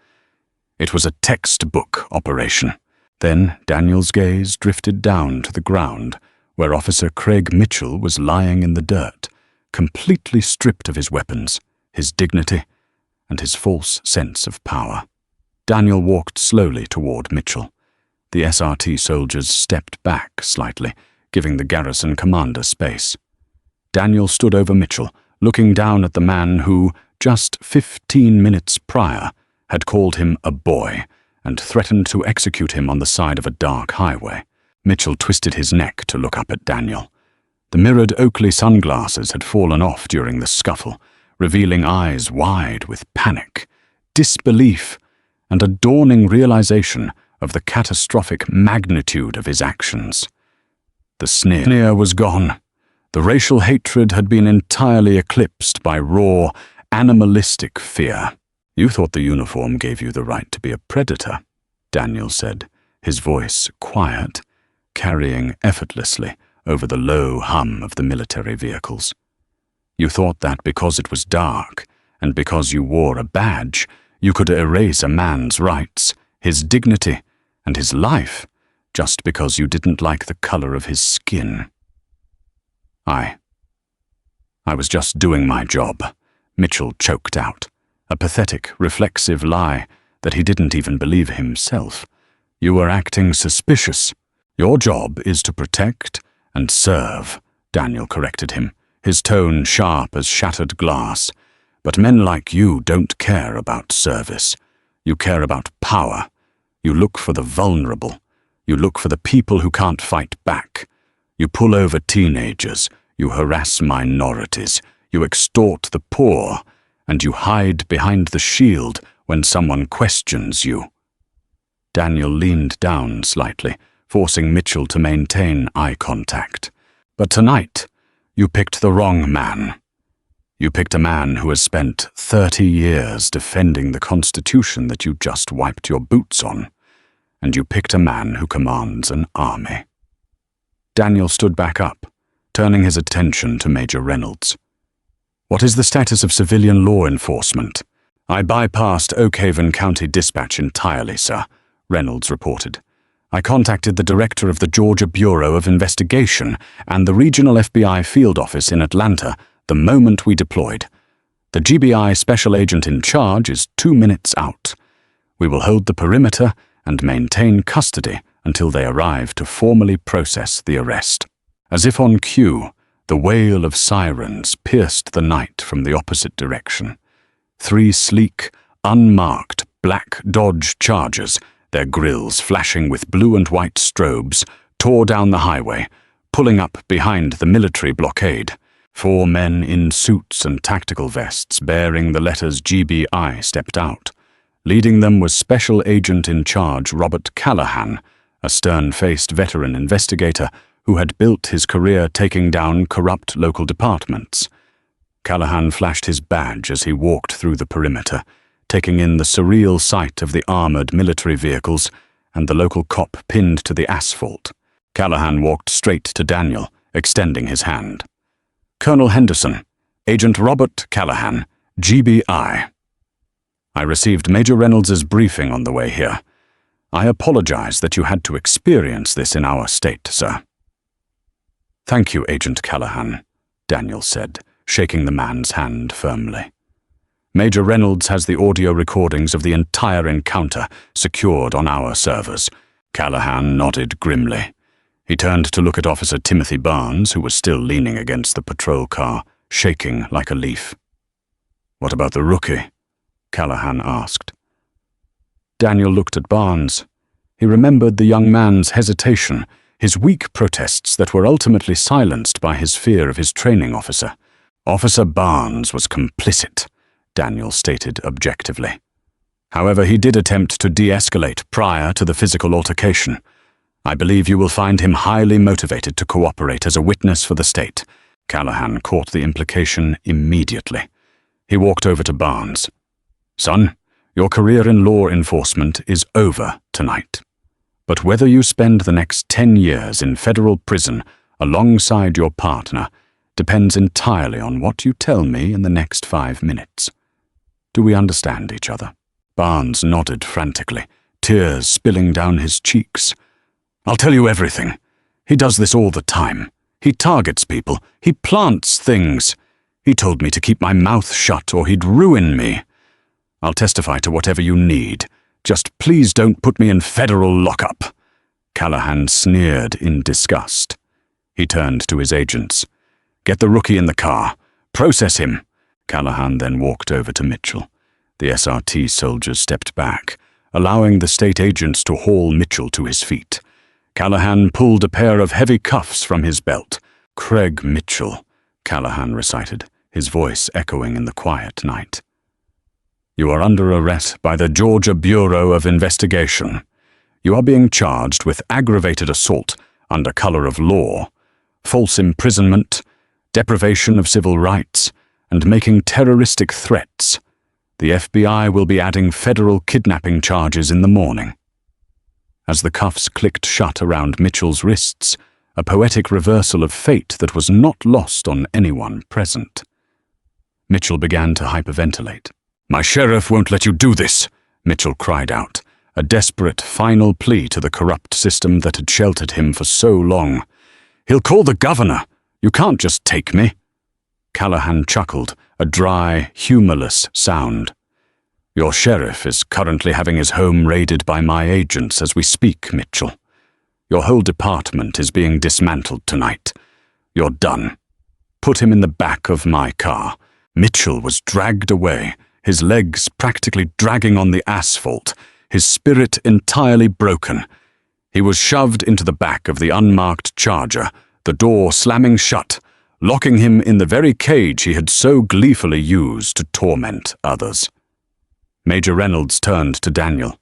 It was a textbook operation. Then Daniel's gaze drifted down to the ground, where Officer Craig Mitchell was lying in the dirt, completely stripped of his weapons, his dignity, and his false sense of power. Daniel walked slowly toward Mitchell. The SRT soldiers stepped back slightly, giving the garrison commander space. Daniel stood over Mitchell, looking down at the man who, just 15 minutes prior, had called him a boy and threatened to execute him on the side of a dark highway. Mitchell twisted his neck to look up at Daniel. The mirrored Oakley sunglasses had fallen off during the scuffle, revealing eyes wide with panic, disbelief, and a dawning realization of the catastrophic magnitude of his actions. The sneer was gone. The racial hatred had been entirely eclipsed by raw, animalistic fear. "You thought the uniform gave you the right to be a predator," Daniel said, his voice quiet, carrying effortlessly over the low hum of the military vehicles. "You thought that because it was dark, and because you wore a badge, you could erase a man's rights, his dignity, and his life, just because you didn't like the color of his skin." I was just doing my job," Mitchell choked out, a pathetic, reflexive lie that he didn't even believe himself. "You were acting suspicious. Your job is to protect and serve," Daniel corrected him, his tone sharp as shattered glass. "But men like you don't care about service. You care about power. You look for the vulnerable. You look for the people who can't fight back. You pull over teenagers. You harass minorities. You extort the poor. And you hide behind the shield when someone questions you." Daniel leaned down slightly, forcing Mitchell to maintain eye contact. "But tonight, you picked the wrong man. You picked a man who has spent 30 years defending the Constitution that you just wiped your boots on. And you picked a man who commands an army." Daniel stood back up, turning his attention to Major Reynolds. "What is the status of civilian law enforcement?" "I bypassed Oakhaven County Dispatch entirely, sir," Reynolds reported. "I contacted the director of the Georgia Bureau of Investigation and the regional FBI field office in Atlanta the moment we deployed. The GBI special agent in charge is 2 minutes out. We will hold the perimeter and maintain custody until they arrive to formally process the arrest." As if on cue, the wail of sirens pierced the night from the opposite direction. 3 sleek, unmarked black Dodge Chargers, their grills flashing with blue and white strobes, tore down the highway, pulling up behind the military blockade. 4 men in suits and tactical vests bearing the letters GBI stepped out. Leading them was Special Agent in Charge Robert Callahan, a stern-faced veteran investigator who had built his career taking down corrupt local departments. Callahan flashed his badge as he walked through the perimeter, taking in the surreal sight of the armored military vehicles and the local cop pinned to the asphalt. Callahan walked straight to Daniel, extending his hand. "Colonel Henderson, Agent Robert Callahan, GBI. I received Major Reynolds's briefing on the way here. I apologize that you had to experience this in our state, sir." "Thank you, Agent Callahan," Daniel said, shaking the man's hand firmly. "Major Reynolds has the audio recordings of the entire encounter secured on our servers." Callahan nodded grimly. He turned to look at Officer Timothy Barnes, who was still leaning against the patrol car, shaking like a leaf. "What about the rookie?" Callahan asked. Daniel looked at Barnes. He remembered the young man's hesitation, his weak protests that were ultimately silenced by his fear of his training officer. Officer Barnes was complicit, Daniel stated objectively. However, he did attempt to de-escalate prior to the physical altercation. "I believe you will find him highly motivated to cooperate as a witness for the state." Callahan caught the implication immediately. He walked over to Barnes. "Son, your career in law enforcement is over tonight. But whether you spend the next 10 years in federal prison alongside your partner depends entirely on what you tell me in the next 5 minutes. Do we understand each other?" Barnes nodded frantically, tears spilling down his cheeks. "I'll tell you everything. He does this all the time. He targets people. He plants things. He told me to keep my mouth shut or he'd ruin me. I'll testify to whatever you need. Just please don't put me in federal lockup." Callahan sneered in disgust. He turned to his agents. "Get the rookie in the car. Process him." Callahan then walked over to Mitchell. The SRT soldiers stepped back, allowing the state agents to haul Mitchell to his feet. Callahan pulled a pair of heavy cuffs from his belt. "Craig Mitchell," Callahan recited, his voice echoing in the quiet night. "You are under arrest by the Georgia Bureau of Investigation. You are being charged with aggravated assault under color of law, false imprisonment, deprivation of civil rights, and making terroristic threats. The FBI will be adding federal kidnapping charges in the morning." As the cuffs clicked shut around Mitchell's wrists, a poetic reversal of fate that was not lost on anyone present. Mitchell began to hyperventilate. "My sheriff won't let you do this," Mitchell cried out, a desperate final plea to the corrupt system that had sheltered him for so long. "He'll call the governor. You can't just take me." Callahan chuckled, a dry, humorless sound. "Your sheriff is currently having his home raided by my agents as we speak, Mitchell. Your whole department is being dismantled tonight. You're done. Put him in the back of my car." Mitchell was dragged away, his legs practically dragging on the asphalt, his spirit entirely broken. He was shoved into the back of the unmarked Charger, the door slamming shut, locking him in the very cage he had so gleefully used to torment others. Major Reynolds turned to Daniel.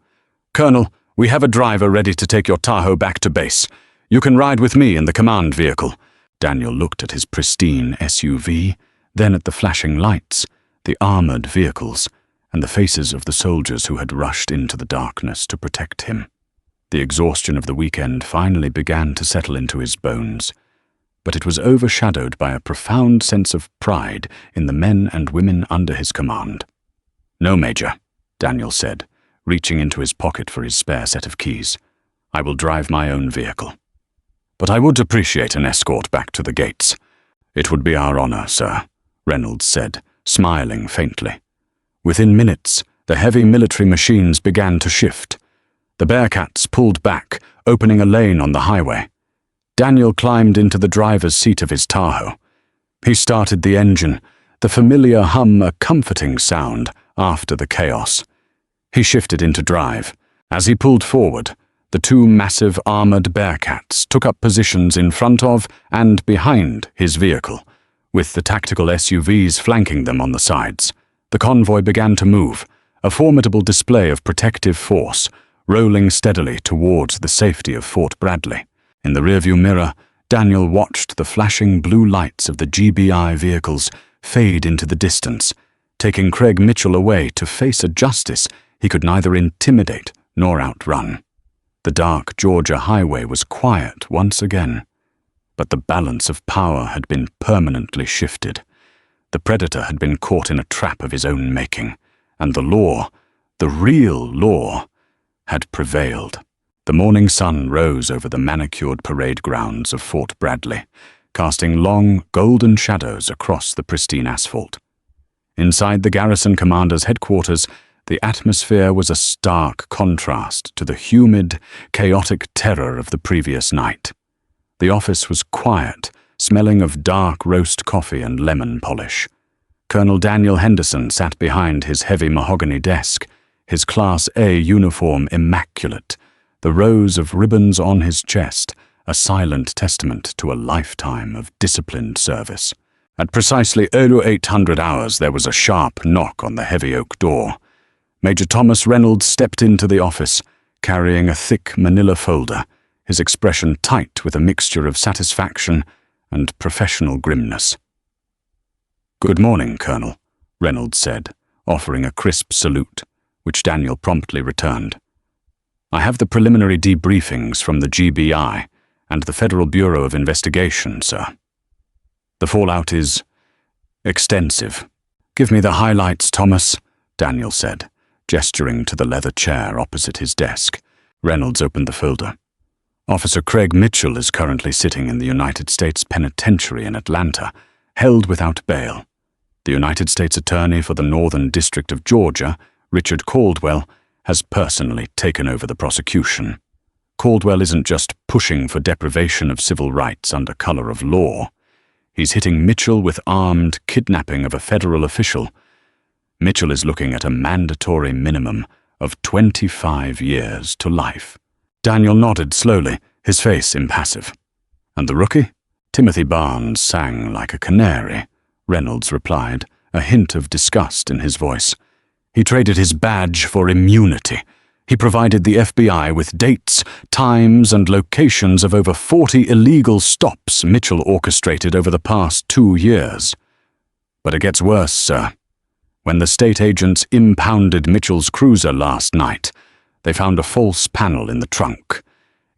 "Colonel, we have a driver ready to take your Tahoe back to base. You can ride with me in the command vehicle." Daniel looked at his pristine SUV, then at the flashing lights, the armored vehicles, and the faces of the soldiers who had rushed into the darkness to protect him. The exhaustion of the weekend finally began to settle into his bones, but it was overshadowed by a profound sense of pride in the men and women under his command. "No, Major," Daniel said, reaching into his pocket for his spare set of keys. "I will drive my own vehicle. But I would appreciate an escort back to the gates." "It would be our honor, sir," Reynolds said, smiling faintly. Within minutes, the heavy military machines began to shift. The Bearcats pulled back, opening a lane on the highway. Daniel climbed into the driver's seat of his Tahoe. He started the engine, the familiar hum a comforting sound after the chaos. He shifted into drive. As he pulled forward, the two massive armored Bearcats took up positions in front of and behind his vehicle, with the tactical SUVs flanking them on the sides. The convoy began to move, a formidable display of protective force, rolling steadily towards the safety of Fort Bradley. In the rearview mirror, Daniel watched the flashing blue lights of the GBI vehicles fade into the distance, taking Craig Mitchell away to face a justice he could neither intimidate nor outrun. The dark Georgia highway was quiet once again, but the balance of power had been permanently shifted. The predator had been caught in a trap of his own making, and the law, the real law, had prevailed. The morning sun rose over the manicured parade grounds of Fort Bradley, casting long, golden shadows across the pristine asphalt. Inside the garrison commander's headquarters, the atmosphere was a stark contrast to the humid, chaotic terror of the previous night. The office was quiet, smelling of dark roast coffee and lemon polish. Colonel Daniel Henderson sat behind his heavy mahogany desk, his Class A uniform immaculate, the rows of ribbons on his chest a silent testament to a lifetime of disciplined service. At precisely 0800 hours there was a sharp knock on the heavy oak door. Major Thomas Reynolds stepped into the office, carrying a thick manila folder, his expression tight with a mixture of satisfaction and professional grimness. "Good morning, Colonel," Reynolds said, offering a crisp salute, which Daniel promptly returned. "I have the preliminary debriefings from the GBI and the Federal Bureau of Investigation, sir. The fallout is extensive." "Give me the highlights, Thomas," Daniel said, gesturing to the leather chair opposite his desk. Reynolds opened the folder. "Officer Craig Mitchell is currently sitting in the United States Penitentiary in Atlanta, held without bail. The United States Attorney for the Northern District of Georgia, Richard Caldwell, has personally taken over the prosecution. Caldwell isn't just pushing for deprivation of civil rights under color of law. He's hitting Mitchell with armed kidnapping of a federal official. Mitchell is looking at a mandatory minimum of 25 years to life." Daniel nodded slowly, his face impassive. "And the rookie?" "Timothy Barnes sang like a canary," Reynolds replied, a hint of disgust in his voice. "He traded his badge for immunity. He provided the FBI with dates, times, and locations of over 40 illegal stops Mitchell orchestrated over the past 2 years. But it gets worse, sir. When the state agents impounded Mitchell's cruiser last night, they found a false panel in the trunk.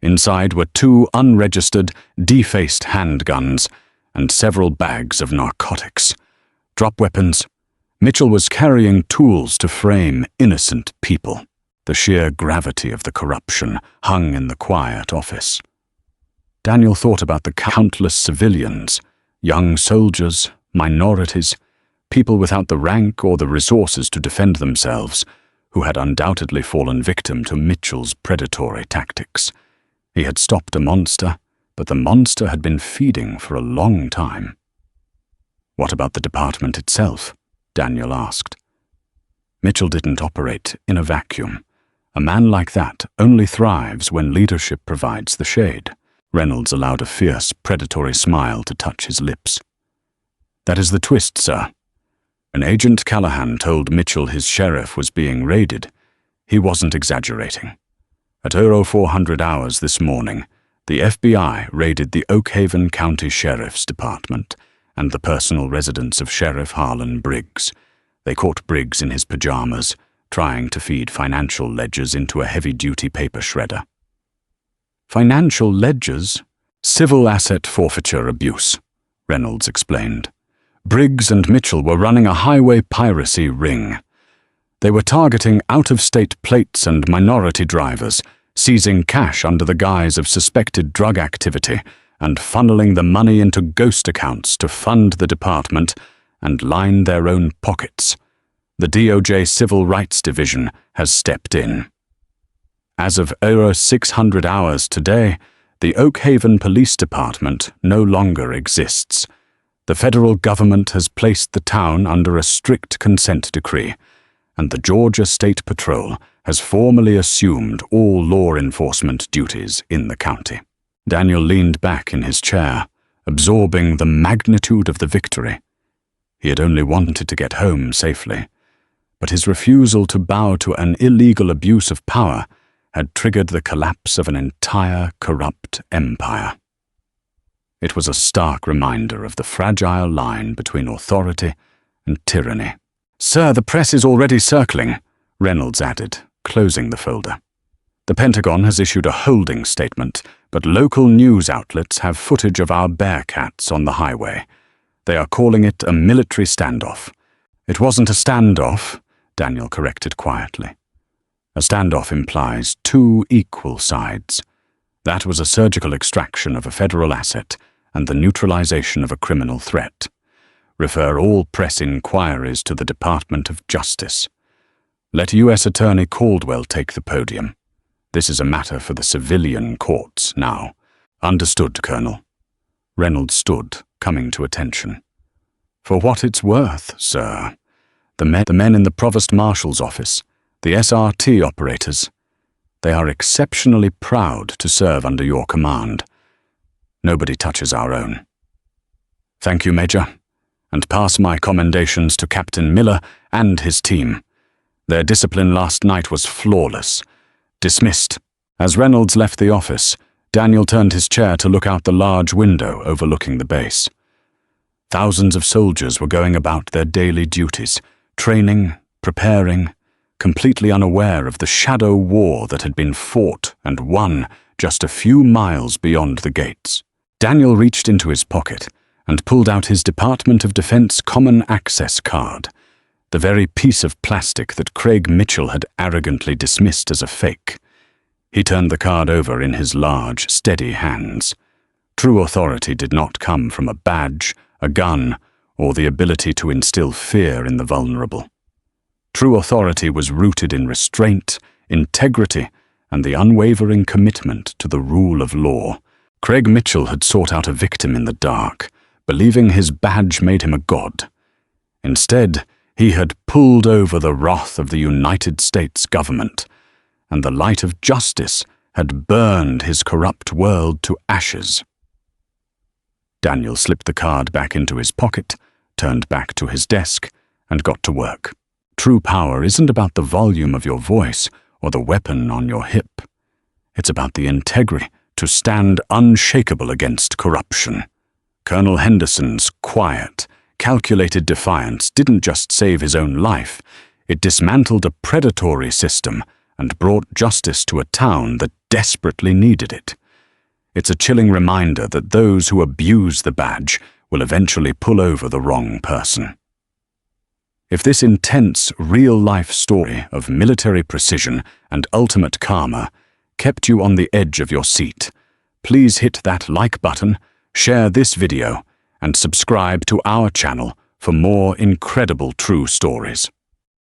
Inside were 2 unregistered, defaced handguns and several bags of narcotics. Drop weapons. Mitchell was carrying tools to frame innocent people. The sheer gravity of the corruption hung in the quiet office. Daniel thought about the countless civilians, young soldiers, minorities, people without the rank or the resources to defend themselves, who had undoubtedly fallen victim to Mitchell's predatory tactics. He had stopped a monster, but the monster had been feeding for a long time. "What about the department itself?" Daniel asked. Mitchell didn't operate in a vacuum. A man like that only thrives when leadership provides the shade. Reynolds allowed a fierce, predatory smile to touch his lips. "That is the twist, sir. When Agent Callahan told Mitchell his sheriff was being raided, he wasn't exaggerating. At 0400 hours this morning, the FBI raided the Oak Haven County Sheriff's Department and the personal residence of Sheriff Harlan Briggs. They caught Briggs in his pajamas, trying to feed financial ledgers into a heavy-duty paper shredder." "Financial ledgers? Civil asset forfeiture abuse," Reynolds explained. "Briggs and Mitchell were running a highway piracy ring. They were targeting out-of-state plates and minority drivers, seizing cash under the guise of suspected drug activity, and funneling the money into ghost accounts to fund the department and line their own pockets. The DOJ Civil Rights Division has stepped in. As of 0600 hours today, the Oak Haven Police Department no longer exists. The federal government has placed the town under a strict consent decree, and the Georgia State Patrol has formally assumed all law enforcement duties in the county. Daniel leaned back in his chair, absorbing the magnitude of the victory. He had only wanted to get home safely, but his refusal to bow to an illegal abuse of power had triggered the collapse of an entire corrupt empire. It was a stark reminder of the fragile line between authority and tyranny. "Sir, the press is already circling," Reynolds added, closing the folder. "The Pentagon has issued a holding statement, but local news outlets have footage of our Bearcats on the highway. They are calling it a military standoff." "It wasn't a standoff," Daniel corrected quietly. "A standoff implies two equal sides. That was a surgical extraction of a federal asset and the neutralization of a criminal threat. Refer all press inquiries to the Department of Justice. Let U.S. Attorney Caldwell take the podium. This is a matter for the civilian courts now." "Understood, Colonel." Reynolds stood, coming to attention. "For what it's worth, sir, the men in the Provost Marshal's office, the SRT operators, they are exceptionally proud to serve under your command. Nobody touches our own." "Thank you, Major, and pass my commendations to Captain Miller and his team. Their discipline last night was flawless. Dismissed." As Reynolds left the office, Daniel turned his chair to look out the large window overlooking the base. Thousands of soldiers were going about their daily duties, training, preparing, completely unaware of the shadow war that had been fought and won just a few miles beyond the gates. Daniel reached into his pocket and pulled out his Department of Defense Common Access card, the very piece of plastic that Craig Mitchell had arrogantly dismissed as a fake. He turned the card over in his large, steady hands. True authority did not come from a badge, a gun, or the ability to instill fear in the vulnerable. True authority was rooted in restraint, integrity, and the unwavering commitment to the rule of law. Craig Mitchell had sought out a victim in the dark, believing his badge made him a god. Instead, he had pulled over the wrath of the United States government, and the light of justice had burned his corrupt world to ashes. Daniel slipped the card back into his pocket, turned back to his desk, and got to work. True power isn't about the volume of your voice or the weapon on your hip. It's about the integrity to stand unshakable against corruption. Colonel Henderson's quiet, calculated defiance didn't just save his own life, it dismantled a predatory system and brought justice to a town that desperately needed it. It's a chilling reminder that those who abuse the badge will eventually pull over the wrong person. If this intense, real-life story of military precision and ultimate karma kept you on the edge of your seat, please hit that like button, share this video, and subscribe to our channel for more incredible true stories.